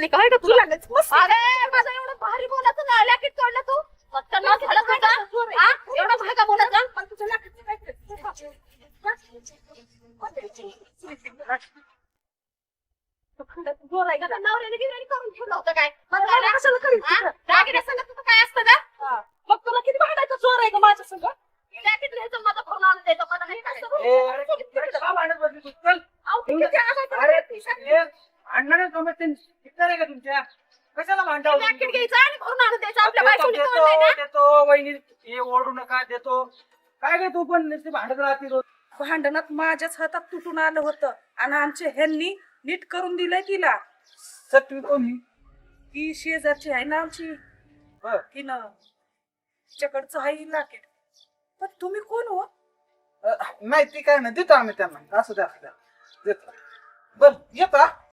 नाही काय का तुला अरे माझं एवढं भारी बोलायचं ना लॅकेट तोडलं तू फक्त न झालं तुझा हा एवढा भागा बोलायचा पण तुझं लॅकेट जोर आहे का नवऱ्याने गिराणी करून ठेवलं होतं काय कशाला करीत दागिने संग तुझं काय असतं का मग तुला किती भांडायचं जोर आहे का माझ्या संग लॅकेट घ्यायचं माझा फोन आणून द्यायचं मला नाही तुमच्या कशाला भांडा लॅकेट घ्यायचं आणि फोन आणून द्यायचं आपल्या बायकोने तोडलंय ना देतो वहिनी हे ओरडू नका देतो काय काय तू पण नुसती भांडत राहते रोज भांडणात माझ्याच हातात तुटून आलं होतं आणि आमच्या ह्यांनी नीट करून दिलंय तिला. सत्य कोणी ती शेजारची आहे ना आमची बर तिनं तिच्याकडचं आहे लाकेट. पण तुम्ही कोण हो? नाही ती काय नाही देतो आम्ही त्यांना असं द्या देतो बर येता